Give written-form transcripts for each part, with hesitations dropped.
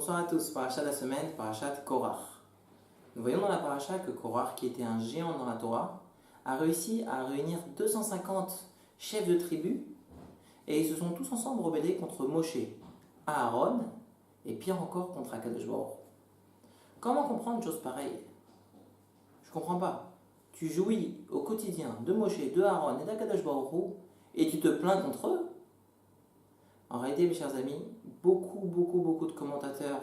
Bonsoir à tous, paracha de la semaine, parachat Korach. Nous voyons dans la paracha que Korach, qui était un géant dans la Torah, a réussi à réunir 250 chefs de tribus et ils se sont tous ensemble rebellés contre Moshe, Aaron et pire encore contre Akadosh Baruch Hu. Comment comprendre une chose pareille? Je ne comprends pas. Tu jouis au quotidien de Moshe, de Aaron et d'Akadosh Baruch Hu et tu te plains contre eux? En réalité, mes chers amis, beaucoup de commentateurs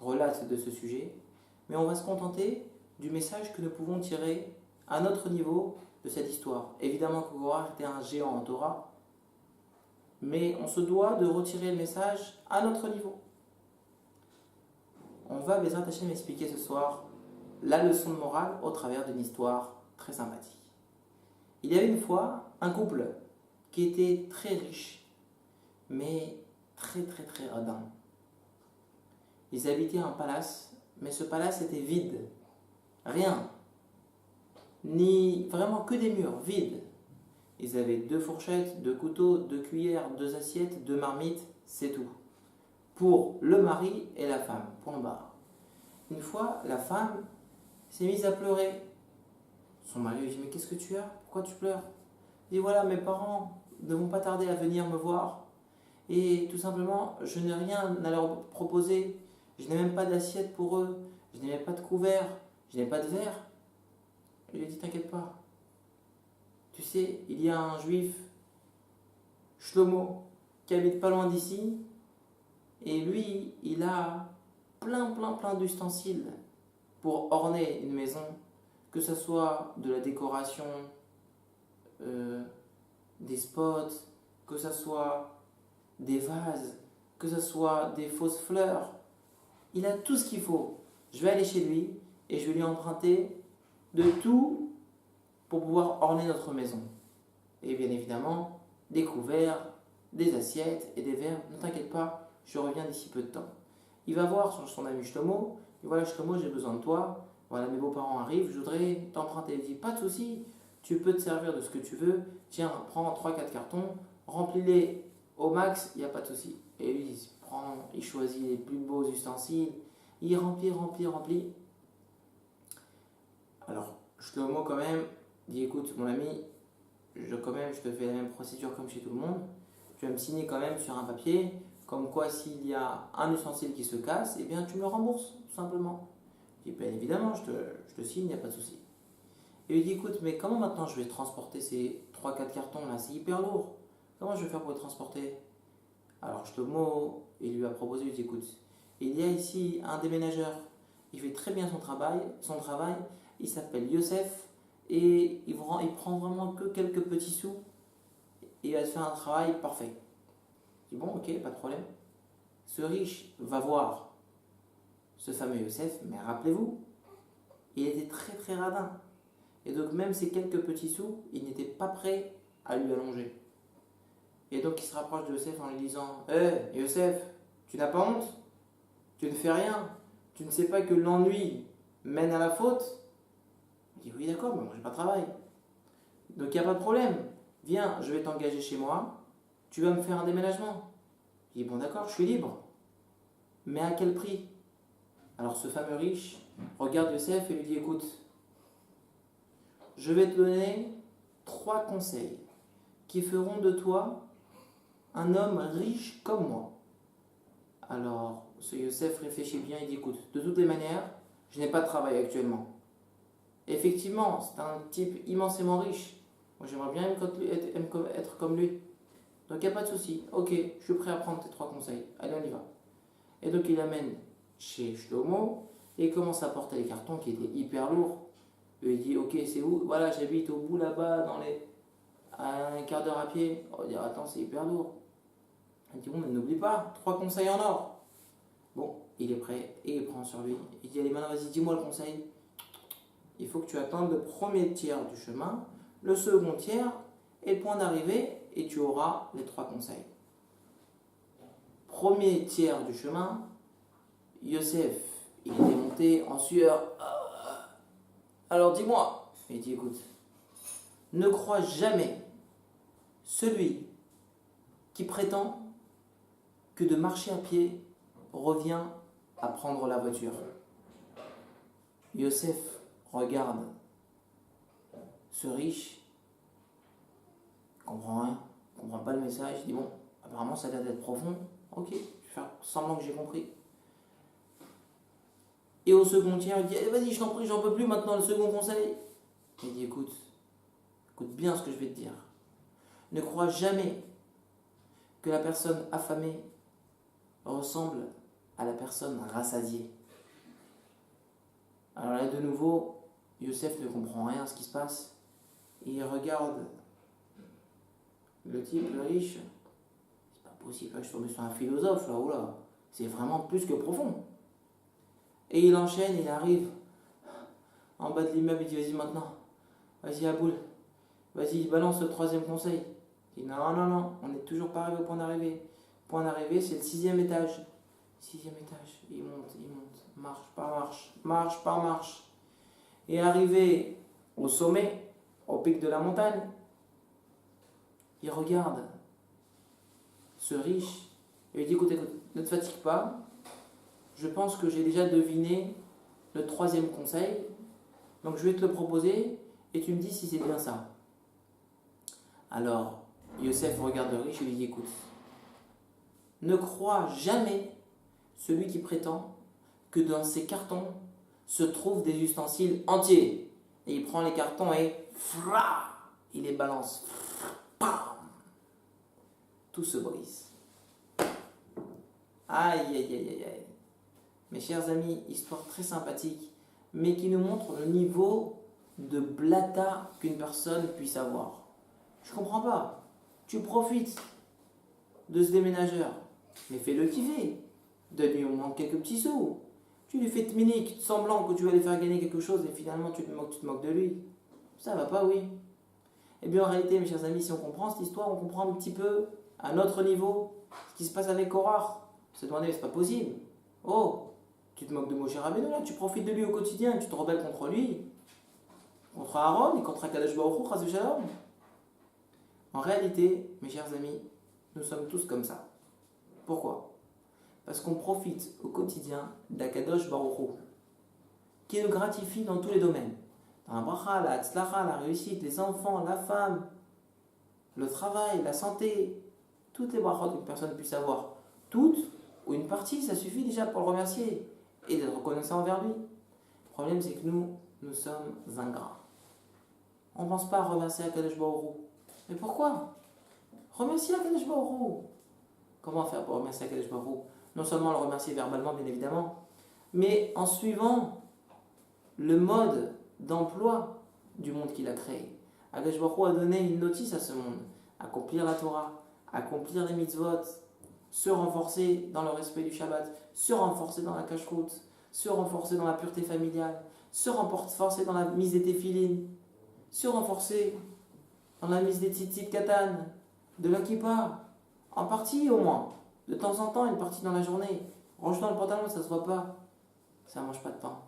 relatent de ce sujet, mais on va se contenter du message que nous pouvons tirer à notre niveau de cette histoire. Évidemment que Korach était un géant en Torah, mais on se doit de retirer le message à notre niveau. On va, Bezrat Hashem, expliquer ce soir la leçon de morale au travers d'une histoire très sympathique. Il y avait une fois un couple qui était très riche, mais très radin. Ils habitaient un palace, mais ce palace était vide. Rien. Ni vraiment que des murs, vides. Ils avaient 2 fourchettes, 2 couteaux, 2 cuillères, 2 assiettes, 2 marmites, c'est tout. Pour le mari et la femme, point barre. Une fois, la femme s'est mise à pleurer. Son mari lui dit: mais qu'est-ce que tu as? Pourquoi tu pleures? Il dit: voilà, mes parents ne vont pas tarder à venir me voir. Et tout simplement, je n'ai rien à leur proposer. Je n'ai même pas d'assiette pour eux. Je n'ai même pas de couvert. Je n'ai pas de verre. Il lui dit: t'inquiète pas. Tu sais, il y a un juif, Shlomo, qui habite pas loin d'ici. Et lui, il a plein d'ustensiles pour orner une maison. Que ce soit de la décoration, des spots, que ce soit des vases, que ce soit des fausses fleurs. Il a tout ce qu'il faut. Je vais aller chez lui et je vais lui emprunter de tout pour pouvoir orner notre maison. Et bien évidemment, des couverts, des assiettes et des verres. Ne t'inquiète pas, je reviens d'ici peu de temps. Il va voir son ami Shlomo. Et voilà, Shlomo, j'ai besoin de toi. Voilà, mes beaux-parents arrivent, je voudrais t'emprunter. Il dit: pas de souci, tu peux te servir de ce que tu veux. Tiens, prends 3-4 cartons, remplis-les au max, il n'y a pas de souci. Et lui, il choisit les plus beaux ustensiles, il remplit. Alors, Shlomo quand même dit: écoute, mon ami, je te fais la même procédure comme chez tout le monde. Tu vas me signer quand même sur un papier, comme quoi s'il y a un ustensile qui se casse, eh bien tu me le rembourses, tout simplement. Il dit: bien évidemment, je te signe, il n'y a pas de souci. Et il dit: écoute, mais comment maintenant je vais transporter ces 3-4 cartons là? C'est hyper lourd. Comment je vais faire pour les transporter? Alors Shlomo, il lui a proposé, il dit: écoute, il y a ici un déménageur, il fait très bien son travail, il s'appelle Yosef, et il prend vraiment que quelques petits sous, et il va se faire un travail parfait. Je dis: bon, ok, pas de problème. Ce riche va voir ce fameux Yosef, mais rappelez-vous, il était très radin, et donc même ces quelques petits sous, il n'était pas prêt à lui allonger. Et donc il se rapproche de Yosef en lui disant: Yosef, tu n'as pas honte? Tu ne fais rien? Tu ne sais pas que l'ennui mène à la faute? Il dit: oui, d'accord, mais moi j'ai pas de travail. Donc il n'y a pas de problème. Viens, je vais t'engager chez moi, tu vas me faire un déménagement. Il dit: bon, d'accord, je suis libre. Mais à quel prix? Alors ce fameux riche regarde Yosef et lui dit: écoute, je vais te donner 3 conseils qui feront de toi un homme riche comme moi. Alors, ce Yosef réfléchit bien, il dit: écoute, de toutes les manières, je n'ai pas de travail actuellement. Effectivement, c'est un type immensément riche. Moi, j'aimerais bien être comme lui. Donc, il n'y a pas de souci. Ok, je suis prêt à prendre tes 3 conseils. Allez, on y va. Et donc, il l'amène chez Shlomo et il commence à porter les cartons qui étaient hyper lourds. Et il dit: ok, c'est où? Voilà, j'habite au bout là-bas, à un quart d'heure à pied. On va dire: attends, c'est hyper lourd. Il dit: bon, mais n'oublie pas, 3 conseils en or. Bon, il est prêt et il prend sur lui. Il dit: allez, maintenant, vas-y, dis-moi le conseil. Il faut que tu attendes le premier tiers du chemin, le second tiers et le point d'arrivée, et tu auras les 3 conseils. Premier tiers du chemin, Yosef, il était monté en sueur. Alors dis-moi. Il dit: écoute, ne crois jamais celui qui prétend que de marcher à pied revient à prendre la voiture. Yosef regarde ce riche, il comprend rien, il comprend pas le message, il dit bon, apparemment ça a l'air d'être profond, ok, je vais faire semblant que j'ai compris. Et au second tiers, il dit allez, vas-y, je t'en prie, j'en peux plus maintenant, le second conseil. Il dit écoute bien ce que je vais te dire. Ne crois jamais que la personne affamée ressemble à la personne rassasiée. Alors là, de nouveau, Yosef ne comprend rien à ce qui se passe. Il regarde le type, le riche. C'est pas possible, je suis tombé sur un philosophe là, oula. C'est vraiment plus que profond. Et il enchaîne, il arrive en bas de l'immeuble, il dit vas-y maintenant, vas-y Aboul, vas-y, balance le troisième conseil. Il dit non, on n'est toujours pas arrivé au point d'arrivée. Le point d'arrivée, c'est le 6e étage. 6e étage, il monte, marche par marche. Et arrivé au sommet, au pic de la montagne, il regarde ce riche et lui dit écoute, ne te fatigue pas, je pense que j'ai déjà deviné le 3e conseil, donc je vais te le proposer et tu me dis si c'est bien ça. Alors, Yosef regarde le riche et lui dit écoute, ne crois jamais celui qui prétend que dans ces cartons se trouvent des ustensiles entiers. Et il prend les cartons et il les balance. Tout se brise. Aïe. Mes chers amis, histoire très sympathique, mais qui nous montre le niveau de blata qu'une personne puisse avoir. Je comprends pas. Tu profites de ce déménageur, mais fais-le kiffer. Donne-lui au moins quelques petits sous. Tu lui fais tminique, semblant que tu vas lui faire gagner quelque chose et finalement tu te moques de lui. Ça va pas, oui. Eh bien en réalité, mes chers amis, si on comprend cette histoire, on comprend un petit peu, à notre niveau, ce qui se passe avec Korah. On se demander, mais c'est pas possible. Oh, tu te moques de Moshe Rabbeinu là, tu profites de lui au quotidien, tu te rebelles contre lui, contre Aaron et contre Akadosh Baruch Hu, Chas v'Shalom. En réalité, mes chers amis, nous sommes tous comme ça. Pourquoi ? Parce qu'on profite au quotidien d'Akadosh Baruch Hu, qui nous gratifie dans tous les domaines. Dans la bracha, la tzlacha, la réussite, les enfants, la femme, le travail, la santé, toutes les brachot qu'une personne puisse avoir. Toutes, ou une partie, ça suffit déjà pour le remercier et d'être reconnaissant envers lui. Le problème, c'est que nous sommes ingrats. On ne pense pas à remercier Akadosh Baruch Hu. Mais pourquoi ? Remercier Akadosh Baruch Hu. Comment faire pour remercier Akadosh Baruch Hu ? Non seulement le remercier verbalement, bien évidemment, mais en suivant le mode d'emploi du monde qu'il a créé. Akadosh Baruch Hu a donné une notice à ce monde, accomplir la Torah, accomplir les mitzvot, se renforcer dans le respect du Shabbat, se renforcer dans la cacheroute, se renforcer dans la pureté familiale, se renforcer dans la mise des téphilines, se renforcer dans la mise des tzitzit katan, de la kippa, en partie au moins. De temps en temps, une partie dans la journée. Range dans le pantalon, ça se voit pas. Ça mange pas de pain.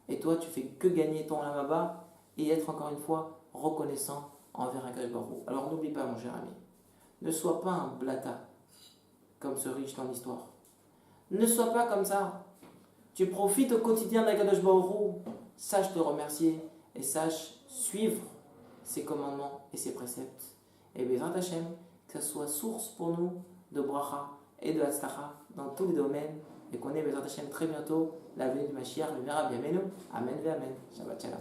Et toi, tu fais que gagner ton lamaba et être encore une fois reconnaissant envers Akadosh Baruch Hu. Alors n'oublie pas, mon cher ami, ne sois pas un blata comme ce riche dans l'histoire. Ne sois pas comme ça. Tu profites au quotidien d'Akadosh Baruch Hu. Sache te remercier et sache suivre ses commandements et ses préceptes. Et Bezrat Hashem, que ça soit source pour nous de bracha et de hatzlacha dans tous les domaines et qu'on ait Bezrat Hashem très bientôt la venue du Mashiach, le Mera Biamenu. Amen ve Amen. Shabbat Shalom.